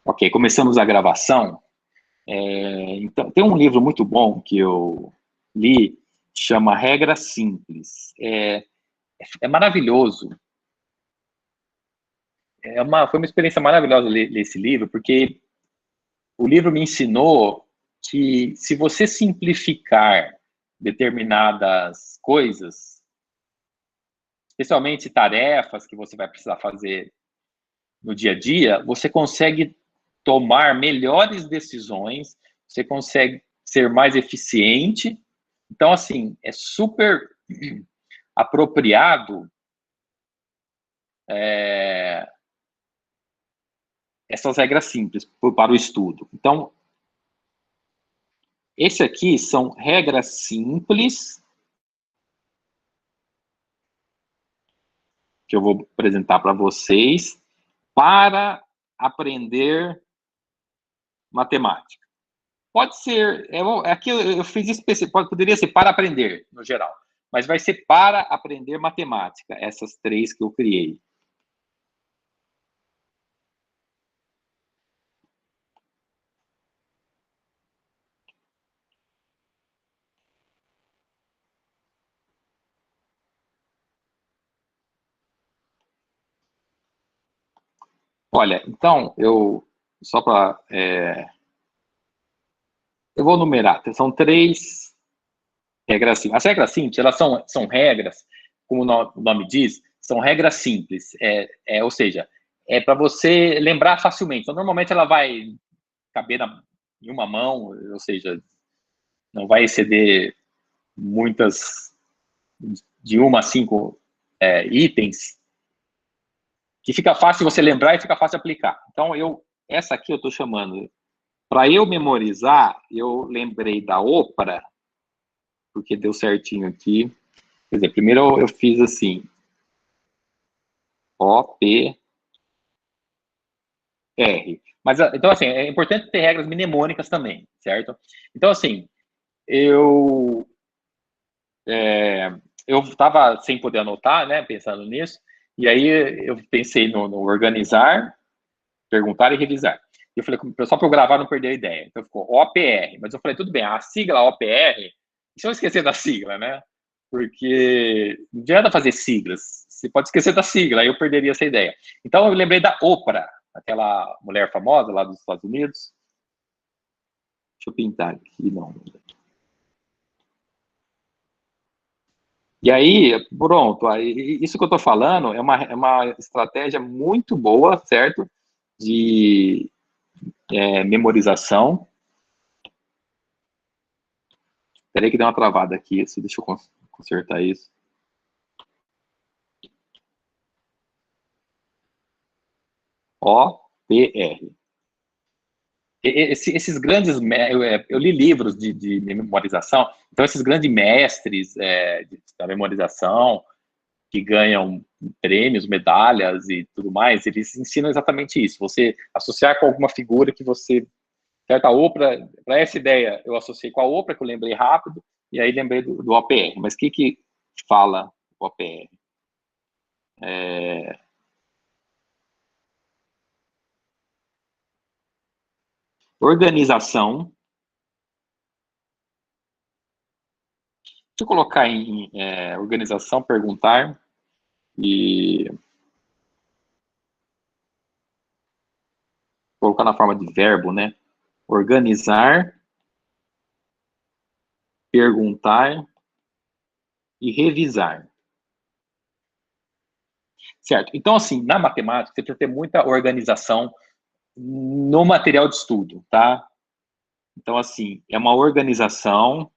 Ok, começamos a gravação. Então, tem um livro muito bom que eu li, chama Regra Simples. É maravilhoso. Foi uma experiência maravilhosa ler esse livro, porque o livro me ensinou que se você simplificar determinadas coisas, especialmente tarefas que você vai precisar fazer no dia a dia, você consegue tomar melhores decisões, você consegue ser mais eficiente. Então, assim, é super apropriado essas regras simples para o estudo. Então, esse aqui são regras simples que eu vou apresentar para vocês para aprender matemática. Pode ser, aqui eu fiz específico, poderia ser para aprender, no geral, mas vai ser para aprender matemática, essas três que eu criei. Olha, então, só para... eu vou numerar, são três regras simples. As regras simples, elas são regras, como o nome diz, são regras simples, ou seja, é para você lembrar facilmente. Então, normalmente ela vai caber em uma mão, ou seja, não vai exceder muitas, de 1 a 5 itens, que fica fácil você lembrar e fica fácil aplicar. Então, essa aqui eu estou chamando, para eu memorizar, eu lembrei da Oprah, porque deu certinho aqui. Quer dizer, primeiro eu fiz assim, O-P-R. Mas, então, assim, é importante ter regras mnemônicas também, certo? Então, assim, eu estava sem poder anotar, né, pensando nisso, e aí eu pensei no organizar, perguntar e revisar. E eu falei, só para eu gravar não perder a ideia. Então ficou OPR, mas eu falei, tudo bem, a sigla OPR, se eu esquecer da sigla, né? Porque não adianta fazer siglas, você pode esquecer da sigla, aí eu perderia essa ideia. Então eu lembrei da Oprah, aquela mulher famosa lá dos Estados Unidos. Deixa eu pintar aqui, não. E aí, pronto, isso que eu estou falando é uma estratégia muito boa, certo? De memorização. Peraí que deu uma travada aqui, deixa eu consertar isso. OPR. Esses grandes... Eu li livros de memorização, então esses grandes mestres da memorização, que ganham prêmios, medalhas e tudo mais, eles ensinam exatamente isso. Você associar com alguma figura que você... Certa Oprah, para essa ideia, eu associei com a Oprah, que eu lembrei rápido, e aí lembrei do OPR. Mas o que fala o OPR? Organização. Deixa eu colocar em organização, perguntar, e colocar na forma de verbo, né? Organizar, perguntar e revisar. Certo? Então, assim, na matemática, você precisa ter muita organização no material de estudo, tá? Então, assim, é uma organização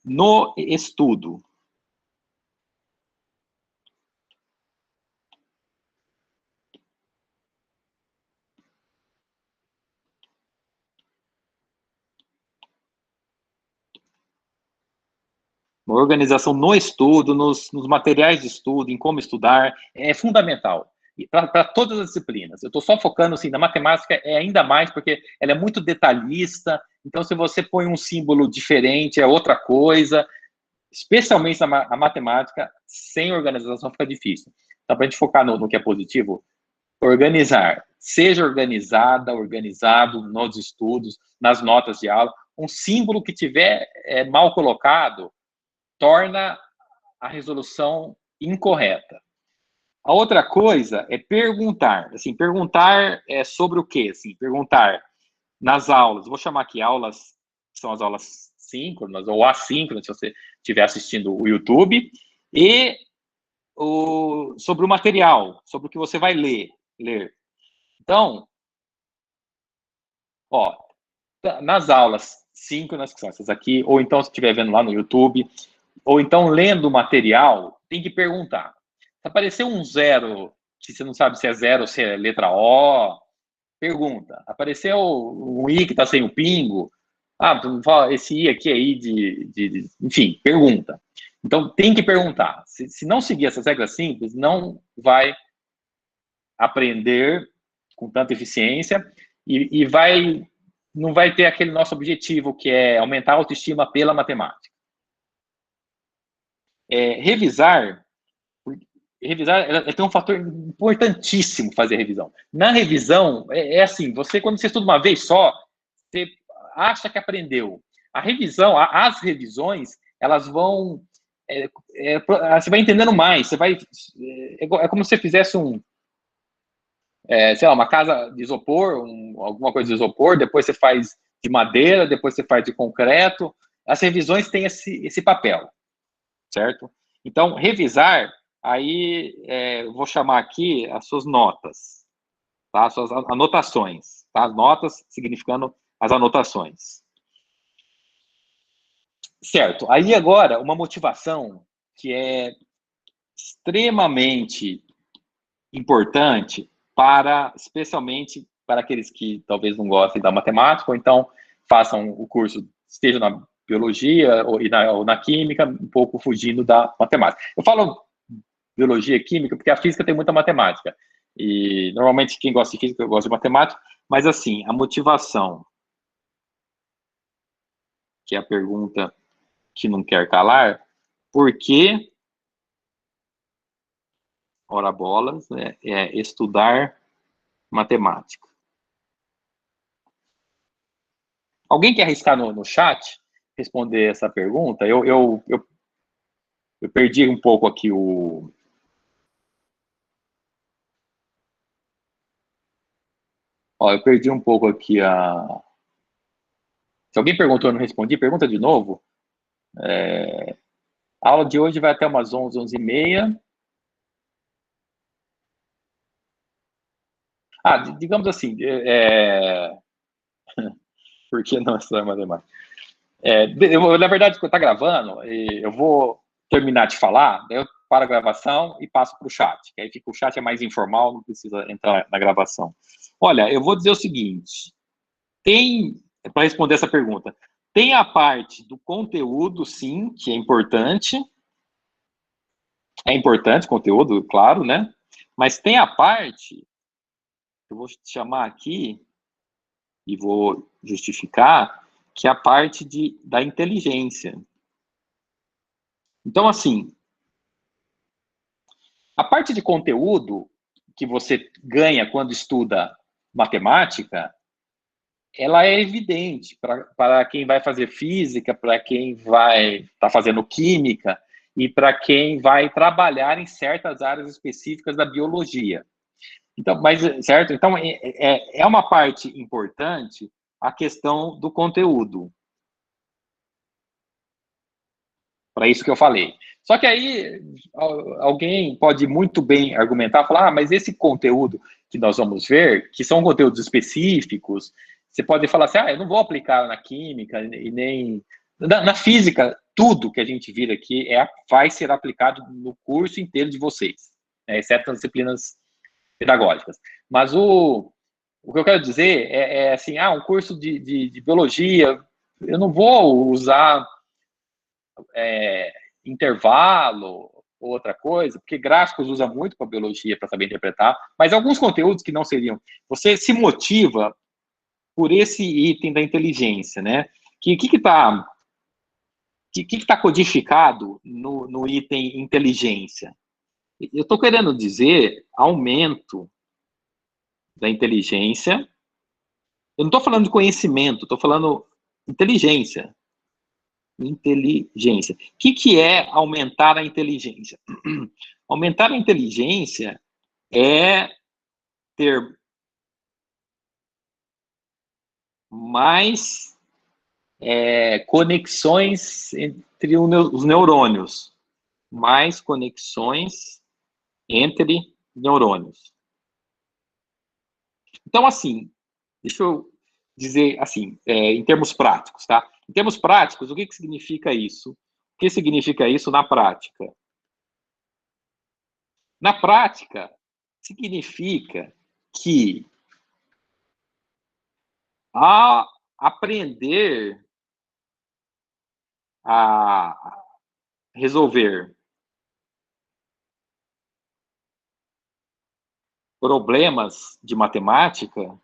no estudo. Uma organização no estudo, nos materiais de estudo, em como estudar, é fundamental. Para todas as disciplinas. Eu estou só focando, assim, na matemática ainda mais, porque ela é muito detalhista, então se você põe um símbolo diferente, é outra coisa, especialmente a matemática, sem organização fica difícil. Então, para a gente focar no que é positivo, organizar, seja organizada, organizado nos estudos, nas notas de aula. Um símbolo que tiver mal colocado torna a resolução incorreta. A outra coisa é perguntar. Assim, perguntar sobre o quê? Assim, perguntar nas aulas. Vou chamar aqui aulas, são as aulas síncronas ou assíncronas, se você estiver assistindo o YouTube, e sobre o material, sobre o que você vai ler. Então, ó, nas aulas síncronas, que são essas aqui, ou então se estiver vendo lá no YouTube, ou então lendo o material, tem que perguntar. Se aparecer um zero, que você não sabe se é zero ou se é letra O, pergunta. Apareceu um I que está sem o pingo, esse I aqui é I enfim, pergunta. Então, tem que perguntar. Se não seguir essas regras simples, não vai aprender com tanta eficiência e não vai ter aquele nosso objetivo, que é aumentar a autoestima pela matemática. Revisar tem um fator importantíssimo fazer revisão. Na revisão, assim, quando você estuda uma vez só, você acha que aprendeu. As revisões, elas vão... você vai entendendo mais, é como se você fizesse sei lá, uma casa de isopor, alguma coisa de isopor, depois você faz de madeira, depois você faz de concreto. As revisões têm esse papel, certo? Então, revisar, aí vou chamar aqui as suas notas, tá? As suas anotações, tá? As notas significando as anotações. Certo. Aí agora, uma motivação que é extremamente importante especialmente para aqueles que talvez não gostem da matemática, ou então façam o curso, esteja na biologia ou na química, um pouco fugindo da matemática. Eu falo biologia e química porque a física tem muita matemática, e normalmente quem gosta de física gosta de matemática, mas assim, a motivação, que é a pergunta que não quer calar, por que, ora bolas, estudar matemática? Alguém quer arriscar no chat responder essa pergunta? Eu perdi um pouco aqui eu perdi um pouco aqui Se alguém perguntou e eu não respondi, pergunta de novo. A aula de hoje vai até umas 11, 11h30. Digamos assim, por que não estudar matemática? Na verdade, quando está gravando, eu vou terminar de falar, daí eu paro a gravação e passo para o chat. Aí o chat é mais informal, não precisa entrar na gravação. Olha, eu vou dizer o seguinte, para responder essa pergunta, tem a parte do conteúdo, sim, que é importante o conteúdo, claro, né? Mas tem a parte, eu vou chamar aqui e vou justificar, que é a parte da inteligência. Então, assim, a parte de conteúdo que você ganha quando estuda matemática, ela é evidente para quem vai fazer física, para quem vai estar fazendo química e para quem vai trabalhar em certas áreas específicas da biologia. Então, certo? Então, é uma parte importante a questão do conteúdo. Para isso que eu falei. Só que aí alguém pode muito bem argumentar, falar, mas esse conteúdo que nós vamos ver, que são conteúdos específicos, você pode falar assim, eu não vou aplicar na química e nem... Na física, tudo que a gente vira aqui vai ser aplicado no curso inteiro de vocês, né, exceto as disciplinas pedagógicas. Mas o que eu quero dizer assim, um curso de biologia, eu não vou usar intervalo ou outra coisa, porque gráficos usa muito para biologia para saber interpretar, mas alguns conteúdos que não seriam. Você se motiva por esse item da inteligência, né? Que está codificado no item inteligência? Eu estou querendo dizer aumento da inteligência. Eu não estou falando de conhecimento, estou falando inteligência. Inteligência. O que é aumentar a inteligência? Aumentar a inteligência é ter mais conexões entre os neurônios. Mais conexões entre neurônios. Então, assim, deixa eu dizer assim, em termos práticos, tá? Em termos práticos, o que significa isso? O que significa isso na prática? Na prática, significa que a aprender a resolver problemas de matemática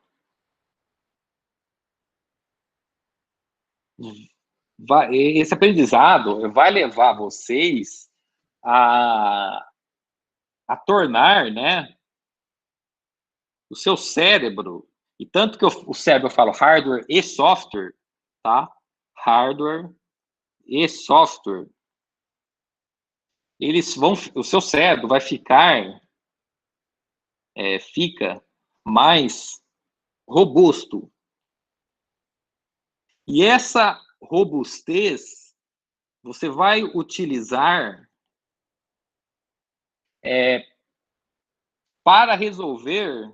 esse aprendizado vai levar vocês a tornar, né, o seu cérebro, e tanto que o cérebro eu falo hardware e software, tá? Hardware e software. O seu cérebro vai ficar, fica mais robusto. E essa robustez você vai utilizar para resolver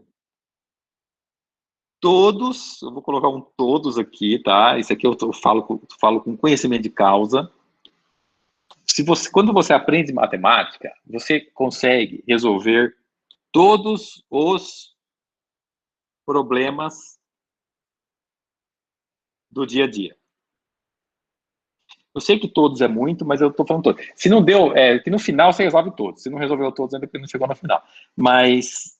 todos, eu vou colocar um todos aqui, tá? Isso aqui eu falo com conhecimento de causa. Quando você aprende matemática, você consegue resolver todos os problemas do dia a dia. Eu sei que todos é muito, mas eu estou falando todos. Se não deu, que no final você resolve todos. Se não resolveu todos, ainda porque não chegou no final. Mas,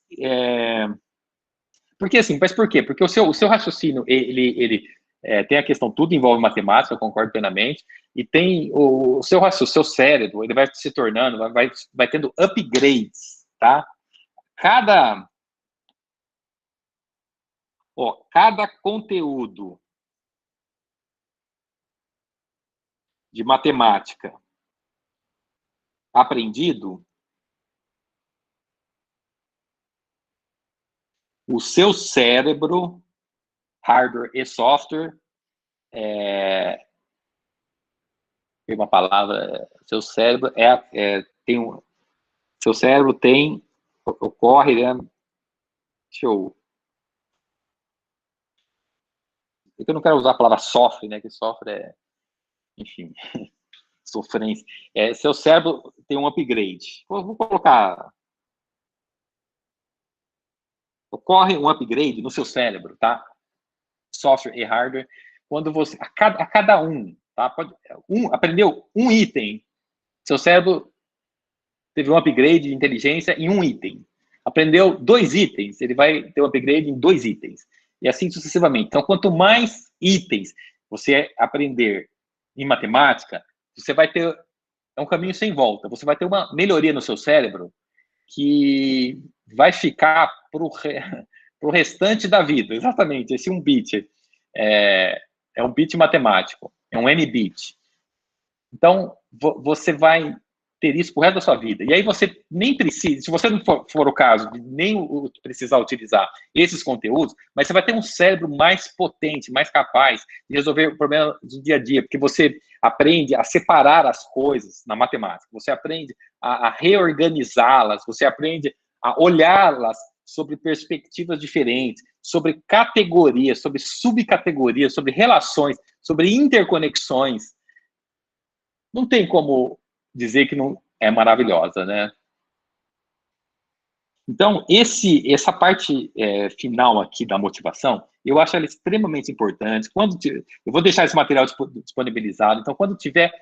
mas por quê? Porque o seu raciocínio, ele tem a questão, tudo envolve matemática, eu concordo plenamente, e tem o seu cérebro, ele vai se tornando, vai tendo upgrades, tá? Cada conteúdo de matemática aprendido, o seu cérebro, hardware e software, tem uma palavra, seu cérebro seu cérebro ocorre, né? Deixa eu não quero usar a palavra sofre, né? Que sofre enfim, sofrência. Seu cérebro tem um upgrade. Vou colocar. Ocorre um upgrade no seu cérebro, tá? Software e hardware. Quando você. A cada um, tá? Aprendeu um item. Seu cérebro teve um upgrade de inteligência em um item. Aprendeu 2 itens, ele vai ter um upgrade em 2 itens. E assim sucessivamente. Então, quanto mais itens você aprender em matemática, você vai ter um caminho sem volta. Você vai ter uma melhoria no seu cérebro que vai ficar para o restante da vida. Exatamente, esse 1 bit. É um bit matemático, é um n-bit. Então, você vai ter isso pro resto da sua vida. E aí você nem precisa, se você não for o caso, de nem precisar utilizar esses conteúdos, mas você vai ter um cérebro mais potente, mais capaz de resolver o problema do dia a dia, porque você aprende a separar as coisas na matemática, você aprende a reorganizá-las, você aprende a olhá-las sobre perspectivas diferentes, sobre categorias, sobre subcategorias, sobre relações, sobre interconexões. Não tem como dizer que não é maravilhosa, né? Então, essa parte final aqui da motivação, eu acho ela extremamente importante. Eu vou deixar esse material disponibilizado, então, quando tiver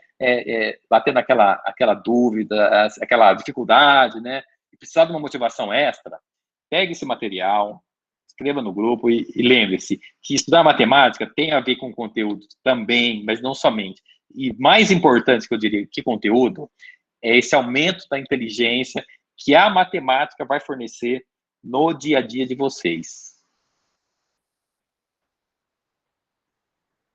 batendo aquela dúvida, aquela dificuldade, né, e precisar de uma motivação extra, pegue esse material, escreva no grupo e lembre-se que estudar matemática tem a ver com conteúdo também, mas não somente. E mais importante que eu diria que conteúdo é esse aumento da inteligência que a matemática vai fornecer no dia a dia de vocês.